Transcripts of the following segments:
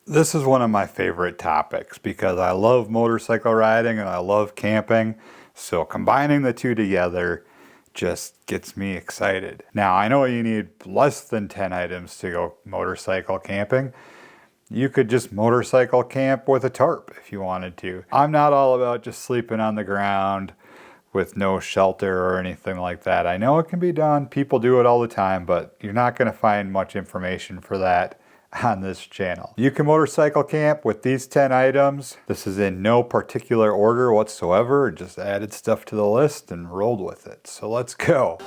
This is one of my favorite topics because I love motorcycle riding and I love camping. So combining the two together just gets me excited. Now I know you need less than 10 items to go motorcycle camping. You could just motorcycle camp with a tarp if you wanted to. I'm not all about just sleeping on the ground with no shelter or anything like that. I know it can be done. People do it all the time, but you're not going to find much information for that on this channel. You can motorcycle camp with these 10 items. This is in no particular order whatsoever. Just added stuff to the list and rolled with it. So let's go.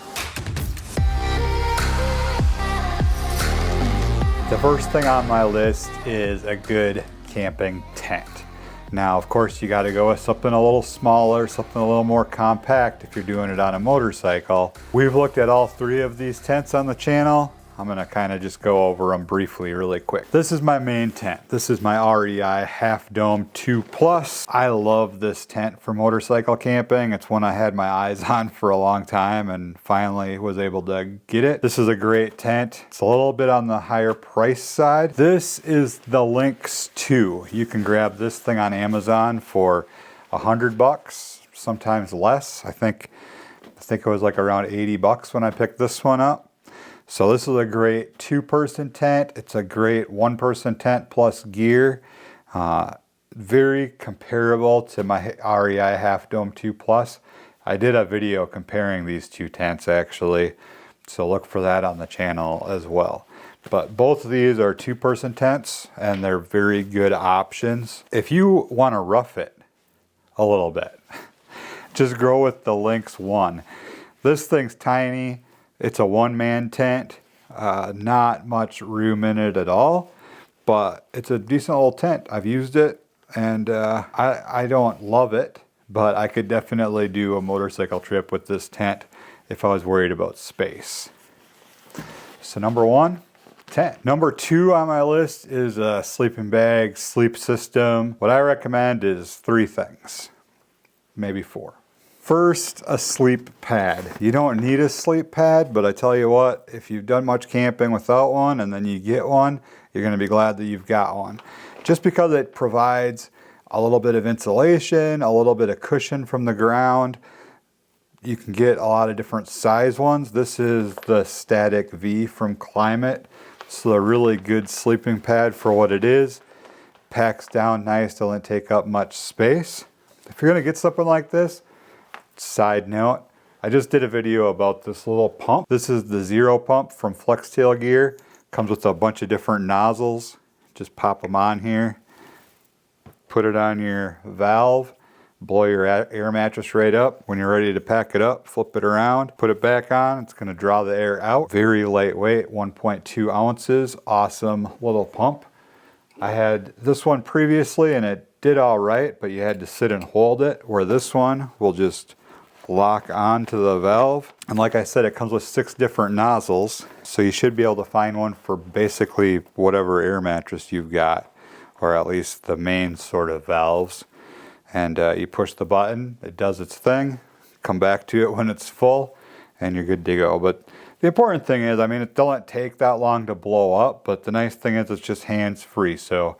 The first thing on my list is a good camping tent. Now, of course, you got to go with something a little smaller, something a little more compact if you're doing it on a motorcycle. We've looked at all three of these tents on the channel. I'm going to kind of just go over them briefly really quick. This is my main tent. This is my REI Half Dome 2 Plus. I love this tent for motorcycle camping. It's one I had my eyes on for a long time and finally was able to get it. This is a great tent. It's a little bit on the higher price side. This is the Lynx 2. You can grab this thing on Amazon for $100, sometimes less. I think it was like around $80 when I picked this one up. So this is a great two-person tent. It's a great one-person tent plus gear. Very comparable to my REI Half Dome 2 Plus. I did a video comparing these two tents actually, so look for that on the channel as well. But both of these are two-person tents and they're very good options. If you want to rough it a little bit, just go with the Lynx 1. This thing's tiny. It's a one-man tent, not much room in it at all, but it's a decent little tent. I've used it and I don't love it, but I could definitely do a motorcycle trip with this tent if I was worried about space. So number one, tent. Number two on my list is a sleeping bag, sleep system. What I recommend is 3 things, maybe 4. First, a sleep pad. You don't need a sleep pad, but I tell you what, if you've done much camping without one and then you get one, you're going to be glad that you've got one. Just because it provides a little bit of insulation, a little bit of cushion from the ground. You can get a lot of different size ones. This is the Static V from Climate. So a really good sleeping pad for what it is. Packs down nice, doesn't take up much space. If you're going to get something like this, side note, I just did a video about this little pump. This is the Zero pump from Flextail gear. Comes with a bunch of different nozzles. Just pop them on here. Put it on your valve. Blow your air mattress right up. When you're ready to pack it up, flip it around. Put it back on. It's going to draw the air out. Very lightweight, 1.2 ounces. Awesome little pump. I had this one previously and it did all right, but you had to sit and hold it, where this one will just lock onto the valve. And like I said, it comes with 6 different nozzles, so you should be able to find one for basically whatever air mattress you've got, or at least the main sort of valves. And you push the button, it does its thing, come back to it when it's full, and you're good to go. But the important thing is, I mean, it doesn't take that long to blow up, but the nice thing is it's just hands-free, so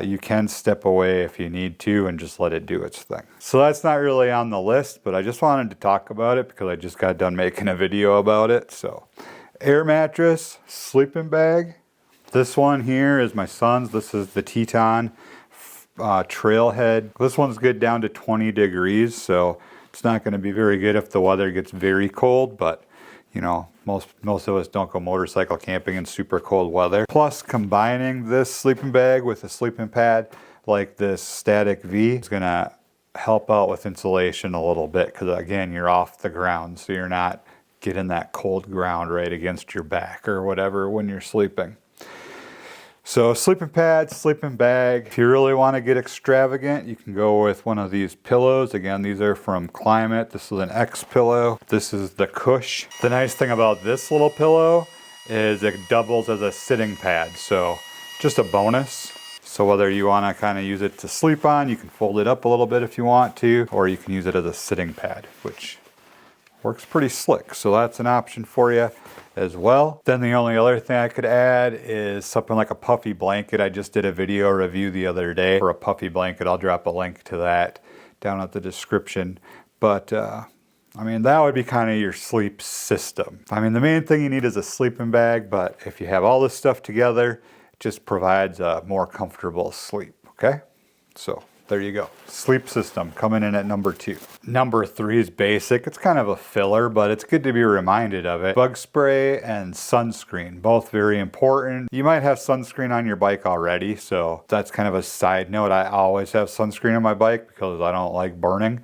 you can step away if you need to and just let it do its thing. So that's not really on the list, but I just wanted to talk about it because I just got done making a video about it. So air mattress, sleeping bag. This one here is my son's. This is the Teton Trailhead. This one's good down to 20 degrees, so it's not going to be very good if the weather gets very cold, but you know, most of us don't go motorcycle camping in super cold weather. Plus, combining this sleeping bag with a sleeping pad like this Static V is going to help out with insulation a little bit, because again, you're off the ground, so you're not getting that cold ground right against your back or whatever when you're sleeping. So sleeping pad, sleeping bag. If you really want to get extravagant, you can go with one of these pillows. Again, these are from Climate. This is an X pillow. This is the Cush. The nice thing about this little pillow is it doubles as a sitting pad. So just a bonus. So whether you want to kind of use it to sleep on, you can fold it up a little bit if you want to, or you can use it as a sitting pad, which Works pretty slick, so that's an option for you as well. Then the only other thing I could add is something like a Puffy blanket. I just did a video review the other day for a Puffy blanket. I'll drop a link to that down at the description. But I mean, that would be kind of your sleep system. I mean, the main thing you need is a sleeping bag, but if you have all this stuff together, it just provides a more comfortable sleep, okay? So there you go. Sleep system coming in at number 2. Number 3 is basic. It's kind of a filler, but it's good to be reminded of it. Bug spray and sunscreen, both very important. You might have sunscreen on your bike already, so that's kind of a side note. I always have sunscreen on my bike because I don't like burning.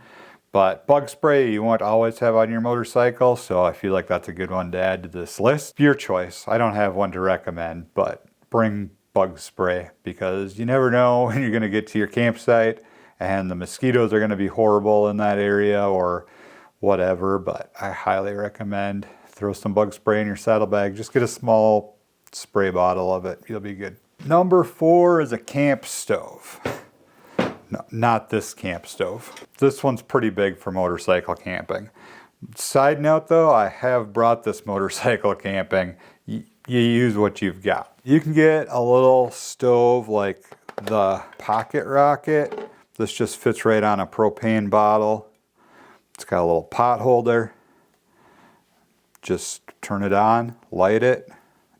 But bug spray you won't always have on your motorcycle, so I feel like that's a good one to add to this list. Your choice. I don't have one to recommend, but bring bug spray because you never know when you're going to get to your campsite and the mosquitoes are going to be horrible in that area or whatever. But I highly recommend throw some bug spray in your saddlebag. Just get a small spray bottle of it. You'll be good. Number 4 is a camp stove. No, not this camp stove. This one's pretty big for motorcycle camping. Side note though, I have brought this motorcycle camping. You use what you've got. You can get a little stove like the Pocket Rocket. This just fits right on a propane bottle. It's got a little pot holder. Just turn it on, light it,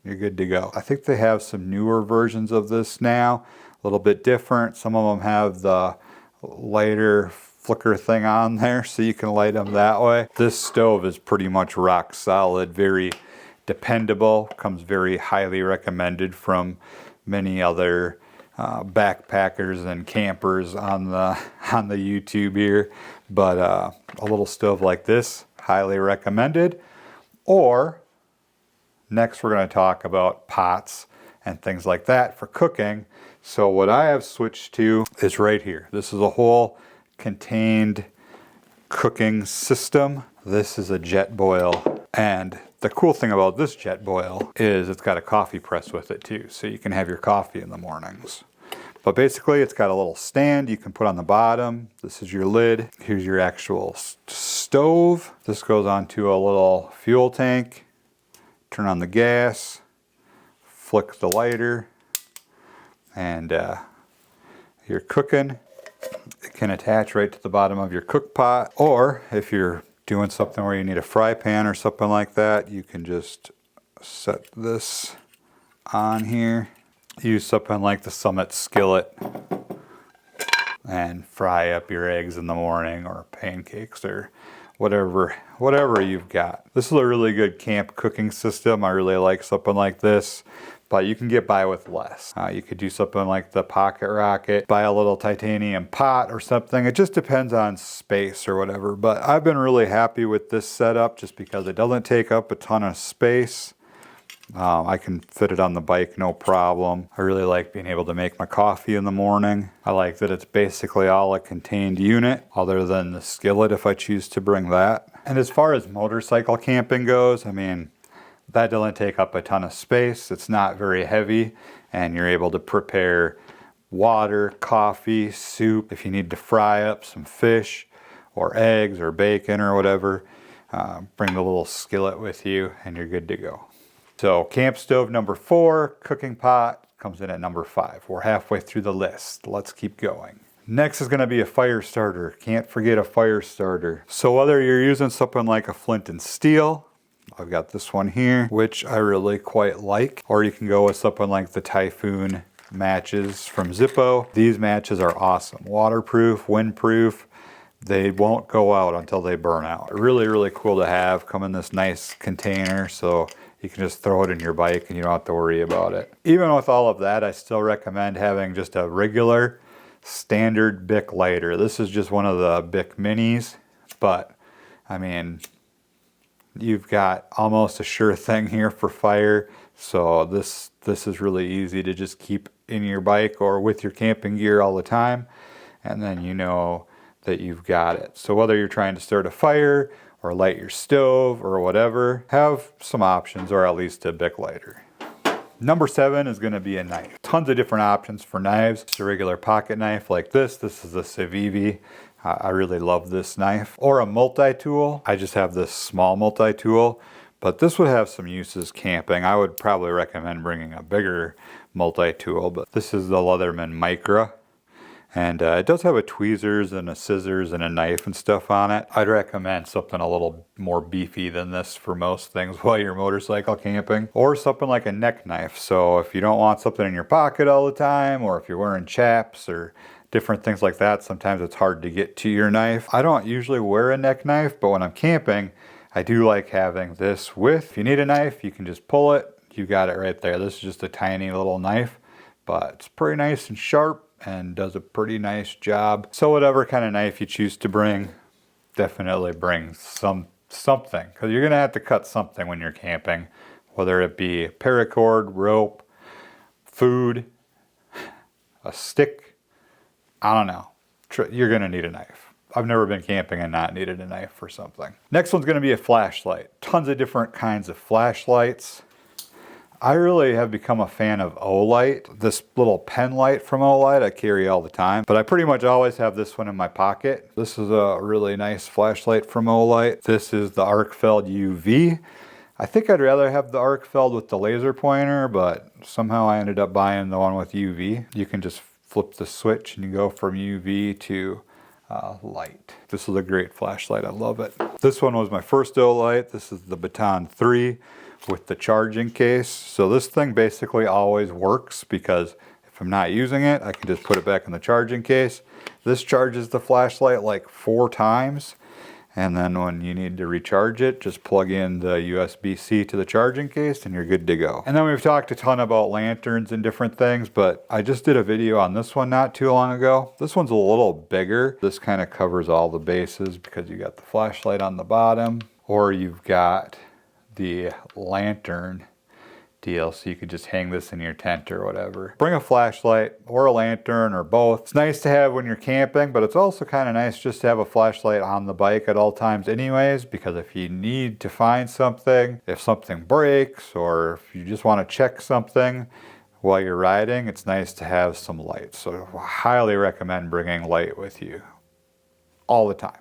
you're good to go. I think they have some newer versions of this now. A little bit different. Some of them have the lighter flicker thing on there so you can light them that way. This stove is pretty much rock solid, very dependable, comes very highly recommended from many other backpackers and campers on the YouTube here. But a little stove like this, highly recommended. Or next we're going to talk about pots and things like that for cooking. So what I have switched to is right here. This is a whole contained cooking system. This is a jet boil. And the cool thing about this jet boil is it's got a coffee press with it too. So you can have your coffee in the mornings. But basically it's got a little stand you can put on the bottom. This is your lid. Here's your actual stove. This goes onto a little fuel tank. Turn on the gas. Flick the lighter. And you're cooking. It can attach right to the bottom of your cook pot. Or if you're doing something where you need a fry pan or something like that, you can just set this on here. Use something like the Summit skillet and fry up your eggs in the morning or pancakes or whatever you've got. This is a really good camp cooking system. I really like something like this. But you can get by with less. You could do something like the Pocket Rocket, buy a little titanium pot or something. It just depends on space or whatever. But I've been really happy with this setup just because it doesn't take up a ton of space. I can fit it on the bike, no problem. I really like being able to make my coffee in the morning. I like that it's basically all a contained unit, other than the skillet if I choose to bring that. And as far as motorcycle camping goes, I mean, that doesn't take up a ton of space. It's not very heavy, and you're able to prepare water, coffee, soup. If you need to fry up some fish or eggs or bacon or whatever, bring the little skillet with you and you're good to go. So camp stove number 4, cooking pot comes in at number 5. We're halfway through the list. Let's keep going. Next is going to be a fire starter. Can't forget a fire starter. So whether you're using something like a flint and steel, I've got this one here, which I really quite like. Or you can go with something like the Typhoon matches from Zippo. These matches are awesome. Waterproof, windproof. They won't go out until they burn out. Really, really cool to have. Come in this nice container so you can just throw it in your bike and you don't have to worry about it. Even with all of that, I still recommend having just a regular standard Bic lighter. This is just one of the Bic minis, but I mean, you've got almost a sure thing here for fire. So this is really easy to just keep in your bike or with your camping gear all the time. And then you know that you've got it. So whether you're trying to start a fire or light your stove or whatever, have some options, or at least a Bic lighter. Number 7 is going to be a knife. Tons of different options for knives. Just a regular pocket knife like this. This is a Civivi I really love this knife. Or a multi-tool. I just have this small multi-tool, but this would have some uses camping. I would probably recommend bringing a bigger multi-tool, but this is the Leatherman Micra. And it does have a tweezers and a scissors and a knife and stuff on it. I'd recommend something a little more beefy than this for most things while you're motorcycle camping. Or something like a neck knife. So if you don't want something in your pocket all the time, or if you're wearing chaps or different things like that, sometimes it's hard to get to your knife. I don't usually wear a neck knife, but when I'm camping, I do like having this with. If you need a knife, you can just pull it. You got it right there. This is just a tiny little knife, but it's pretty nice and sharp and does a pretty nice job. So whatever kind of knife you choose to bring, definitely bring something, because you're gonna have to cut something when you're camping, whether it be paracord, rope, food, a stick, I don't know. You're gonna need a knife. I've never been camping and not needed a knife for something. Next one's gonna be a flashlight. Tons of different kinds of flashlights. I really have become a fan of Olight. This little pen light from Olight I carry all the time, but I pretty much always have this one in my pocket. This is a really nice flashlight from Olight. This is the Arcfeld UV. I think I'd rather have the Arcfeld with the laser pointer, but somehow I ended up buying the one with UV. You can just flip the switch and you go from UV to light. This is a great flashlight, I love it. This one was my first Olight. This is the Baton 3 with the charging case. So this thing basically always works, because if I'm not using it, I can just put it back in the charging case. This charges the flashlight like 4 times. And then when you need to recharge it, just plug in the USB-C to the charging case and you're good to go. And then we've talked a ton about lanterns and different things, but I just did a video on this one not too long ago. This one's a little bigger. This kind of covers all the bases because you got the flashlight on the bottom, or you've got the lantern deal, so you could just hang this in your tent or whatever. Bring a flashlight or a lantern or both. It's nice to have when you're camping, but it's also kind of nice just to have a flashlight on the bike at all times anyways, because if you need to find something, if something breaks, or if you just want to check something while you're riding, it's nice to have some light. So I highly recommend bringing light with you all the time.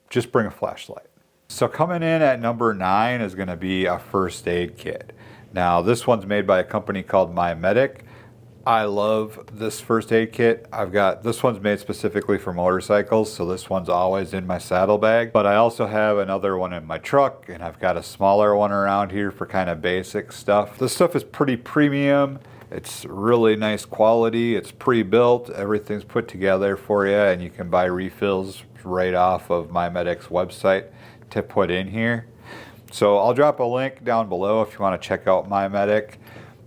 Just bring a flashlight. So coming in at number 9 is going to be a first aid kit. Now this one's made by a company called MyMedic. I love this first aid kit. This one's made specifically for motorcycles, so this one's always in my saddlebag. But I also have another one in my truck, and I've got a smaller one around here for kind of basic stuff. This stuff is pretty premium. It's really nice quality. It's pre-built. Everything's put together for you, and you can buy refills right off of MyMedic's website to put in here. So I'll drop a link down below if you want to check out MyMedic.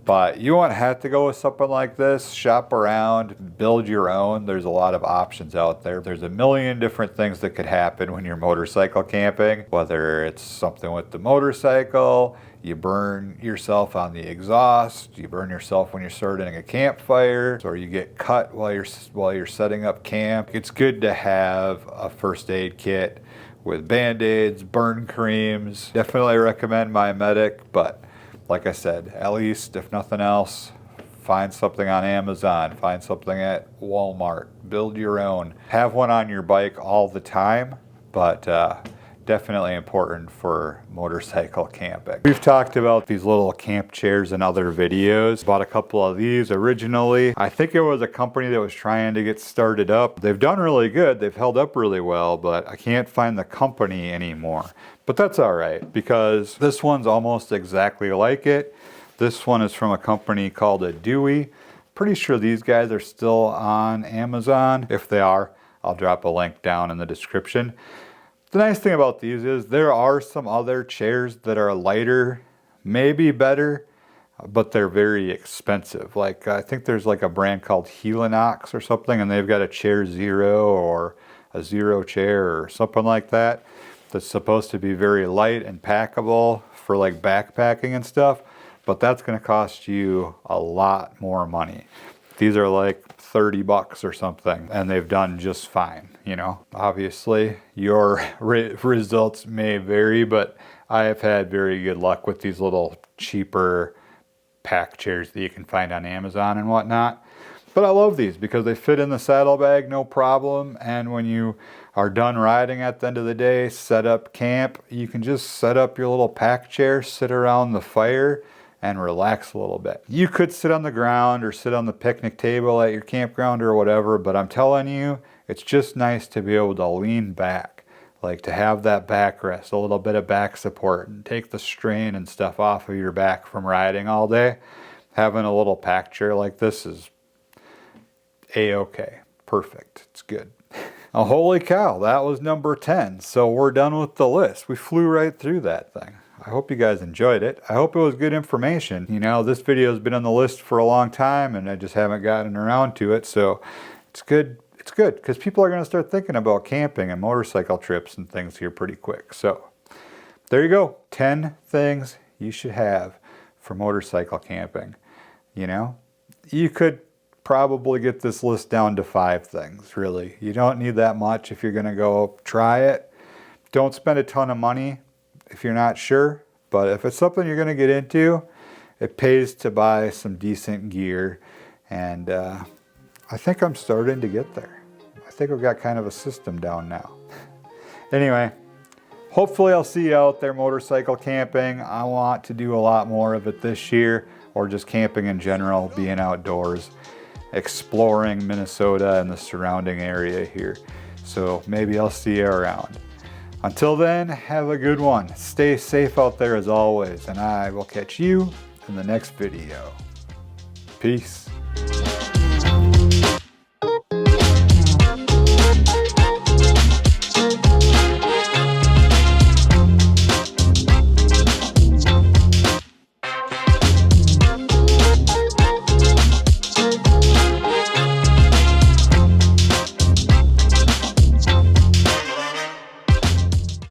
But you won't have to go with something like this. Shop around, build your own. There's a lot of options out there. There's a million different things that could happen when you're motorcycle camping. Whether it's something with the motorcycle, you burn yourself on the exhaust, you burn yourself when you're starting a campfire, or you get cut while you're setting up camp. It's good to have a first aid kit with Band-Aids, burn creams. Definitely recommend MyMedic, but like I said, at least if nothing else, find something on Amazon, find something at Walmart, build your own. Have one on your bike all the time, but definitely important for motorcycle camping. We've talked about these little camp chairs in other videos. Bought a couple of these originally. I think it was a company that was trying to get started up. They've done really good. They've held up really well, but I can't find the company anymore. But that's all right, because this one's almost exactly like it. This one is from a company called a Dewey. Pretty sure these guys are still on Amazon. If they are, I'll drop a link down in the description. The nice thing about these is there are some other chairs that are lighter, maybe better, but they're very expensive. Like I think there's like a brand called Helinox or something, and they've got a Chair Zero or a Zero chair or something like that that's supposed to be very light and packable for like backpacking and stuff, but that's going to cost you a lot more money. These are like $30 or something, and they've done just fine. You know, obviously your results may vary, but I have had very good luck with these little cheaper pack chairs that you can find on Amazon and whatnot. But I love these because they fit in the saddlebag no problem, and when you are done riding at the end of the day, set up camp, you can just set up your little pack chair, sit around the fire, and relax a little bit. You could sit on the ground or sit on the picnic table at your campground or whatever, but I'm telling you, it's just nice to be able to lean back, like to have that backrest, a little bit of back support, and take the strain and stuff off of your back from riding all day. Having a little pack chair like this is a-okay. Perfect. It's good. Oh, holy cow, that was number 10. So we're done with the list. We flew right through that thing. I hope you guys enjoyed it. I hope it was good information. You know, this video has been on the list for a long time and I just haven't gotten around to it. So it's good. It's good because people are going to start thinking about camping and motorcycle trips and things here pretty quick. So there you go. 10 things you should have for motorcycle camping. You know, you could probably get this list down to 5 things, really. You don't need that much if you're going to go try it. Don't spend a ton of money if you're not sure, but if it's something you're going to get into, it pays to buy some decent gear, and I think I'm starting to get there. I think we've got kind of a system down now. Anyway, hopefully I'll see you out there motorcycle camping. I want to do a lot more of it this year, or just camping in general, being outdoors, exploring Minnesota and the surrounding area here. So maybe I'll see you around. Until then, have a good one. Stay safe out there as always, and I will catch you in the next video. Peace.